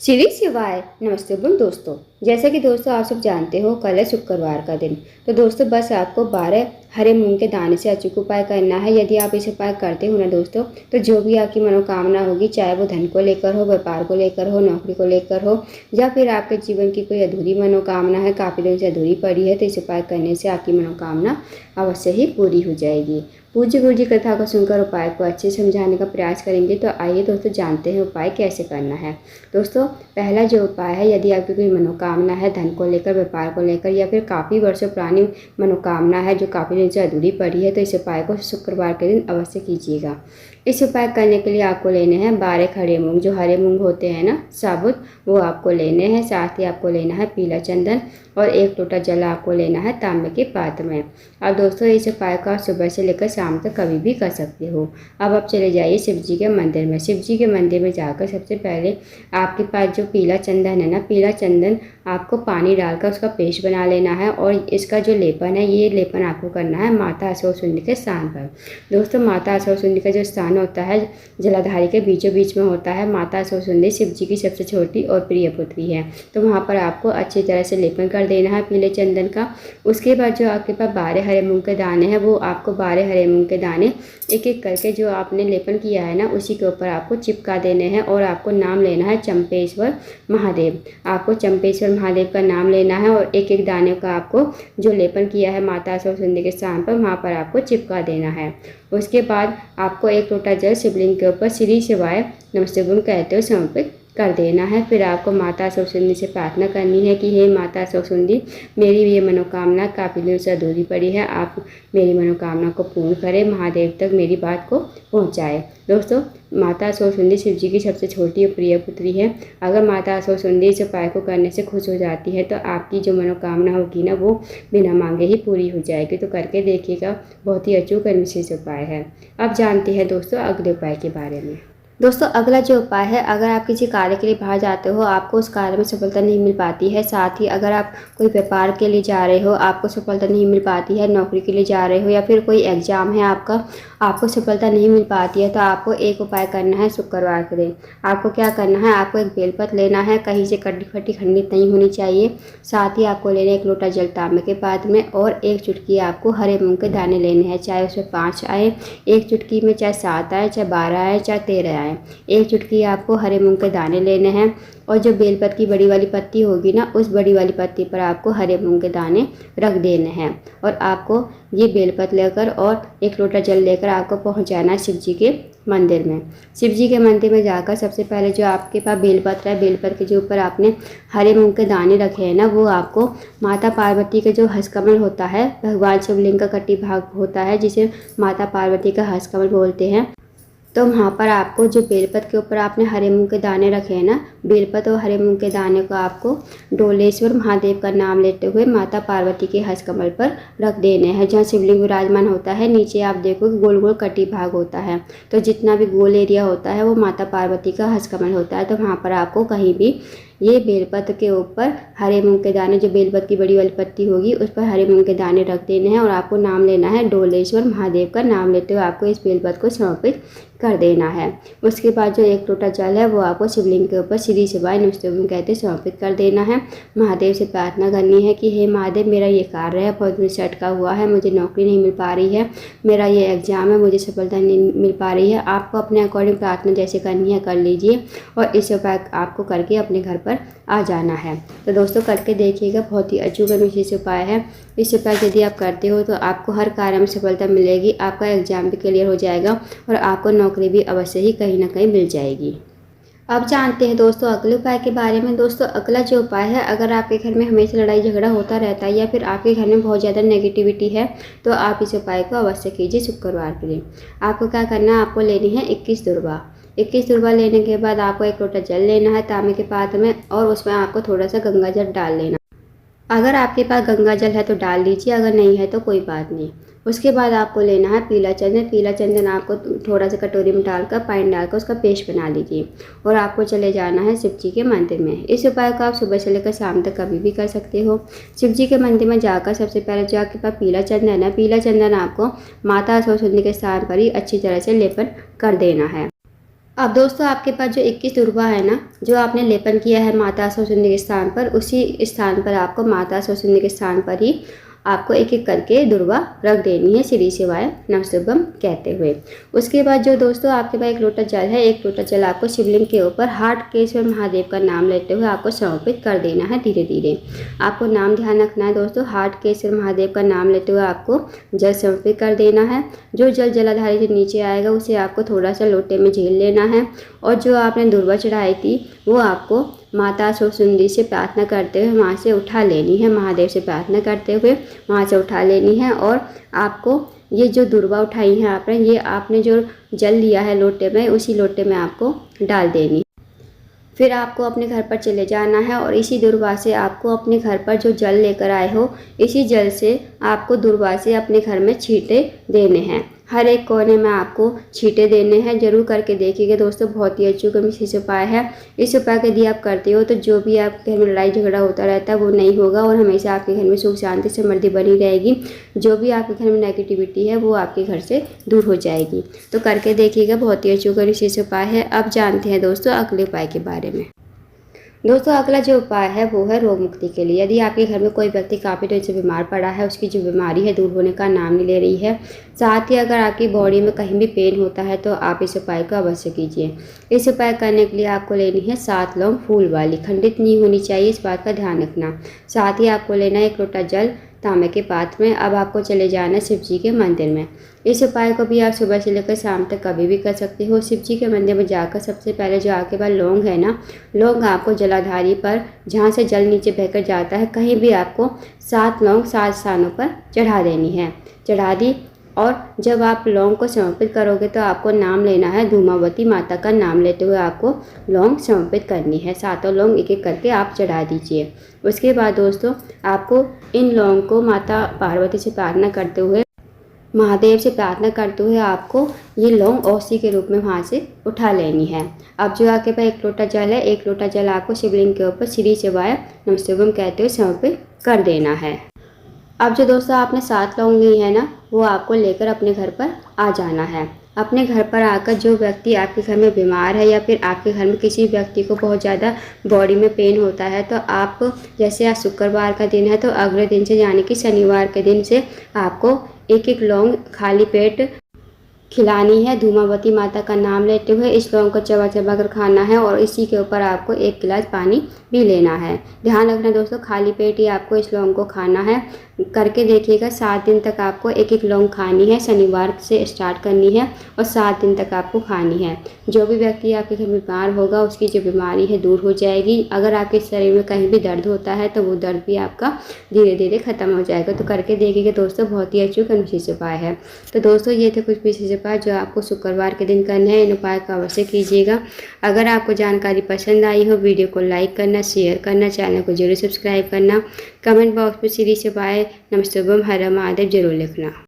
श्री शिवाय नमस्ते दोस्तों। जैसा कि दोस्तों आप सब जानते हो कल है शुक्रवार का दिन। तो दोस्तों बस आपको 12 हरे मूंग के दाने से अचूक उपाय करना है। यदि आप इस उपाय करते हो ना दोस्तों, तो जो भी आपकी मनोकामना होगी, चाहे वो धन को लेकर हो, व्यापार को लेकर हो, नौकरी को लेकर हो, या फिर आपके जीवन की कोई अधूरी मनोकामना है, काफ़ी दिन से अधूरी पड़ी है, तो इस उपाय करने से आपकी मनोकामना अवश्य ही पूरी हो जाएगी। पूज्य गुरु जी कथा को सुनकर उपाय को अच्छे से समझाने का प्रयास करेंगे। तो आइए दोस्तों जानते हैं उपाय कैसे करना है। दोस्तों पहला जो उपाय है, यदि आपकी कोई मनोकामना है धन को लेकर, व्यापार को लेकर, या फिर काफ़ी वर्षों पुरानी मनोकामना है जो काफ़ी दिन से अधूरी पड़ी है, तो इस उपाय को शुक्रवार के दिन अवश्य कीजिएगा। इस उपाय करने के लिए आपको लेने हैं 12 खड़े मूंग। जो हरे मूंग होते हैं ना साबुत, वो आपको लेने हैं। साथ ही आपको लेना है पीला चंदन और 1 लोटा जल आपको लेना है तांबे के पात्र में। अब दोस्तों इस उपाय को आप सुबह से लेकर शाम तक कभी भी कर सकते हो। अब आप चले जाइए शिव जी के मंदिर में। शिव जी के मंदिर में जाकर सबसे पहले आपके पास जो पीला चंदन है ना, पीला चंदन आपको पानी डालकर उसका पेस्ट बना लेना है। और इसका जो लेपन है, ये लेपन आपको करना है माता असुरसुंडी के स्थान पर। दोस्तों माता असुरसुंडी का जो स्थान होता है जलाधारी के बीचों बीच में होता है। माता असुरसुंडी शिव जी की सबसे छोटी और प्रिय पुत्री है। तो वहाँ पर आपको अच्छी तरह से लेपन कर देना है पीले चंदन का। उसके बाद जो आपके पास 12 हरे मूंग के दाने हैं, वो आपको 12 हरे मूंग के दाने एक एक करके जो आपने लेपन किया है ना, उसी के ऊपर आपको चिपका देने हैं। और आपको नाम लेना है चंपेश्वर महादेव। आपको चंपेश्वर महादेव का नाम लेना है और एक एक दाने का आपको जो लेपन किया है माता असुरसुंडी के स्थान पर, वहाँ पर आपको चिपका देना है। उसके बाद आपको 1 लोटा जल शिवलिंग के ऊपर श्री शिवाय नमस्ते गुण कहते हुए समर्पित कर देना है। फिर आपको माता असुरसुंडी से प्रार्थना करनी है कि हे माता असुरसुंडी, मेरी ये मनोकामना काफ़ी दिनों से अधूरी पड़ी है, आप मेरी मनोकामना को पूर्ण करें, महादेव तक मेरी बात को पहुंचाए। दोस्तों माता असुरसुंडी शिव जी की सबसे छोटी और प्रिय पुत्री है। अगर माता असुरसुंडी इस उपाय को करने से खुश हो जाती है, तो आपकी जो मनोकामना होगी ना, वो बिना मांगे ही पूरी हो जाएगी। तो करके देखिएगा, बहुत ही अचूक और विशेष उपाय है। अब जानते हैं दोस्तों अगले उपाय के बारे में। दोस्तों अगला जो उपाय है, अगर आप किसी कार्य के लिए बाहर जाते हो, आपको उस कार्य में सफलता नहीं मिल पाती है, साथ ही अगर आप कोई व्यापार के लिए जा रहे हो, आपको सफलता नहीं मिल पाती है, नौकरी के लिए जा रहे हो, या फिर कोई एग्जाम है आपका, आपको सफलता नहीं मिल पाती है, तो आपको एक उपाय करना है शुक्रवार के दिन। आपको क्या करना है, आपको एक बेलपत्र लेना है, कहीं से कटी फटी खंडित नहीं होनी चाहिए। साथ ही आपको लेना है 1 लोटा जल तांबे के पात्र में और 1 चुटकी आपको हरे मूंग के दाने लेने हैं। चाहे उसमें 5 आए, 1 चुटकी में चाहे 7 आए, चाहे 12 आए, चाहे 13 आए, 1 चुटकी आपको हरे मूंग के दाने लेने हैं। और जो बेलपत्र की बड़ी वाली पत्ती होगी ना, उस बड़ी वाली पत्ती पर आपको हरे मूंग के दाने रख देने हैं। और आपको ये बेलपत्र लेकर और 1 लोटा जल लेकर आपको पहुंचाना है शिव जी के मंदिर में। शिव जी के मंदिर में जाकर सबसे पहले जो आपके पास बेलपत्र है, बेलपत्र के जो ऊपर आपने हरे मूंग के दाने रखे हैं ना, वो आपको माता पार्वती के जो हस्तकमल होता है, भगवान शिवलिंग का कटी भाग होता है, जिसे माता पार्वती का हस्तकमल बोलते हैं, तो वहाँ पर आपको जो बेलपत्र के ऊपर आपने हरे मूंग के दाने रखे हैं ना, बेलपत्र और हरे मूंग के दाने को आपको डोलेश्वर महादेव का नाम लेते हुए माता पार्वती के हस्तकमल पर रख देने हैं। जहाँ शिवलिंग विराजमान होता है, नीचे आप देखोगे गोल गोल कटी भाग होता है, तो जितना भी गोल एरिया होता है वो माता पार्वती का हस्तकमल होता है। तो वहाँ पर आपको कहीं भी ये बेलपत्र के ऊपर हरे मूंग के दाने, जो बेलपत्र की बड़ी वाली पत्ती होगी, उस पर हरे मूंग के दाने रख देने हैं। और आपको नाम लेना है डोलेश्वर महादेव का नाम लेते हुए आपको इस बेलपत्र को समर्पित कर देना है। उसके बाद जो 1 लोटा जल है, वो आपको शिवलिंग के ऊपर श्री शिवाय नमस्ते ओम कहते समर्पित कर देना है। महादेव से प्रार्थना करनी है कि हे महादेव, मेरा ये कार्य है बहुत दिन से अटका हुआ है, मुझे नौकरी नहीं मिल पा रही है, मेरा ये एग्जाम है, मुझे सफलता नहीं मिल पा रही है। आपको अपने अकॉर्डिंग प्रार्थना जैसे करनी है कर लीजिए और इस उपाय आपको करके अपने घर पर आ जाना है। तो दोस्तों करके देखिएगा, बहुत ही अचूक और विशेष उपाय है। इस उपाय यदि आप करते हो तो आपको हर कार्य में सफलता मिलेगी, आपका एग्जाम भी क्लियर हो जाएगा और आपको नौकरी भी अवश्य ही कहीं ना कहीं मिल जाएगी। अब जानते हैं दोस्तों अगले उपाय के बारे में। दोस्तों अगला जो उपाय है, अगर आपके घर में हमेशा लड़ाई झगड़ा होता रहता है या फिर आपके घर में बहुत ज़्यादा नेगेटिविटी है, तो आप इस उपाय को अवश्य कीजिए शुक्रवार के दिन। आपको क्या करना है, आपको लेनी है 21 दुर्वा। 21 दुर्वा लेने के बाद आपको 1 लोटा जल लेना है तांबे के पात्र में और उसमें आपको थोड़ा सा गंगा जल डाल लेना। अगर आपके पास गंगा जल है तो डाल लीजिए, अगर नहीं है तो कोई बात नहीं। उसके बाद आपको लेना है पीला चंदन। पीला चंदन आपको थोड़ा सा कटोरी में डालकर पानी डालकर उसका पेस्ट बना लीजिए और आपको चले जाना है शिव जी के मंदिर में। इस उपाय को आप सुबह से लेकर शाम तक कभी भी कर सकते हो। शिव जी के मंदिर में जाकर सबसे पहले जो आपके पास पीला चंदन है, पीला चंदन आपको माता सरस्वती के स्थान पर ही अच्छी तरह से लेपन कर देना है। अब दोस्तों आपके पास जो 21 दुर्वा है ना, जो आपने लेपन किया है माता स्वशुंडी के स्थान पर, उसी स्थान पर आपको माता स्वशुंडी के स्थान पर ही आपको एक एक करके दुर्वा रख देनी है श्री शिवाय नमस्तुभ्यम कहते हुए। उसके बाद जो दोस्तों आपके पास एक लोटा जल है, एक लोटा जल आपको शिवलिंग के ऊपर हाटकेश्वर महादेव का नाम लेते हुए आपको समर्पित कर देना है। धीरे धीरे आपको नाम ध्यान रखना है दोस्तों, हाटकेश्वर महादेव का नाम लेते हुए आपको जल समर्पित कर देना है। जो जल जलाधारी से नीचे आएगा उसे आपको थोड़ा सा लोटे में झेल लेना है, और जो आपने दुर्वा चढ़ाई थी वो आपको माता स्वशुंडी से प्रार्थना करते हुए वहाँ से उठा लेनी है, महादेव से प्रार्थना करते हुए वहाँ से उठा लेनी है। और आपको ये जो दुर्वा उठाई है आपने, ये आपने जो जल लिया है लोटे में, उसी लोटे में आपको डाल देनी। फिर आपको अपने घर पर चले जाना है और इसी दुर्वा से आपको अपने घर पर जो जल लेकर आए हो, इसी जल से आपको दुर्वा से अपने घर में छींटे देने हैं। हर एक कोने में आपको छींटे देने हैं। जरूर करके देखिएगा दोस्तों, बहुत ही अच्छा विशेष उपाय है। इस उपाय यदि आप करते हो तो जो भी आपके घर में लड़ाई झगड़ा होता रहता है वो नहीं होगा, और हमेशा आपके घर में सुख शांति समृद्धि बनी रहेगी। जो भी आपके घर में नेगेटिविटी है वो आपके घर से दूर हो जाएगी। तो करके देखिएगा, बहुत ही अच्छा विशेष उपाय है। अब जानते हैं दोस्तों अगले उपाय के बारे में। दोस्तों अगला जो उपाय है वो है रोग मुक्ति के लिए। यदि आपके घर में कोई व्यक्ति काफ़ी टाइम से बीमार पड़ा है, उसकी जो बीमारी है दूर होने का नाम नहीं ले रही है, साथ ही अगर आपकी बॉडी में कहीं भी पेन होता है, तो आप इस उपाय को अवश्य कीजिए। इस उपाय करने के लिए आपको लेनी है 7 लौंग फूल वाली, खंडित नहीं होनी चाहिए, इस बात का ध्यान रखना। साथ ही आपको लेना है 1 लोटा जल तांबे के पात्र में। अब आपको चले जाना है शिव जी के मंदिर में। इस उपाय को भी आप सुबह से लेकर शाम तक कभी भी कर सकते हो। शिव जी के मंदिर में जाकर सबसे पहले जो आपके पास लौंग है ना, लौंग आपको जलाधारी पर, जहाँ से जल नीचे बहकर जाता है, कहीं भी आपको 7 लौंग 7 स्थानों पर चढ़ा देनी है। चढ़ा दी, और जब आप लौंग को समर्पित करोगे तो आपको नाम लेना है, धूमावती माता का नाम लेते हुए आपको लौंग समर्पित करनी है। 7 लौंग एक एक करके आप चढ़ा दीजिए। उसके बाद दोस्तों आपको इन लौंग को माता पार्वती से प्रार्थना करते हुए, महादेव से प्रार्थना करते हुए आपको ये लौंग औषधि के रूप में वहाँ से उठा लेनी है। अब जो आपके पास 1 लोटा जल है, 1 लोटा जल आपको शिवलिंग के ऊपर श्री शिवाय नमस्तुभ्यम कहते हुए समर्पित कर देना है। अब जो दोस्तों आपने 7 लौंग ली है ना, वो आपको लेकर अपने घर पर आ जाना है। अपने घर पर आकर जो व्यक्ति आपके घर में बीमार है, या फिर आपके घर में किसी व्यक्ति को बहुत ज़्यादा बॉडी में पेन होता है, तो आप, जैसे आज शुक्रवार का दिन है, तो अगले दिन से यानी कि शनिवार के दिन से आपको 1-1 लौंग खाली पेट खिलानी है, धूमावती माता का नाम लेते हुए। इस लौंग को चबा चबा कर खाना है, और इसी के ऊपर आपको 1 गिलास पानी भी लेना है। ध्यान रखना दोस्तों, खाली पेट ही आपको इस लौंग को खाना है। करके देखिएगा, 7 दिन तक आपको 1-1 लौंग खानी है। शनिवार से स्टार्ट करनी है और 7 दिन तक आपको खानी है। जो भी व्यक्ति आपके घर में बीमार होगा, उसकी जो बीमारी है दूर हो जाएगी। अगर आपके शरीर में कहीं भी दर्द होता है तो वो दर्द भी आपका धीरे धीरे खत्म हो जाएगा। तो करके देखिएगा दोस्तों, बहुत ही अच्छा विशेष उपाय है। तो दोस्तों ये थे कुछ विशेष उपाय जो आपको शुक्रवार के दिन करने हैं। इन उपाय का अवश्य कीजिएगा। अगर आपको जानकारी पसंद आई हो, वीडियो को लाइक करना, शेयर करना, चैनल को जरूर सब्सक्राइब करना, कमेंट बॉक्स में श्री शिवाय नमस्तुभ्यम हर हर महादेव जरूर लिखना।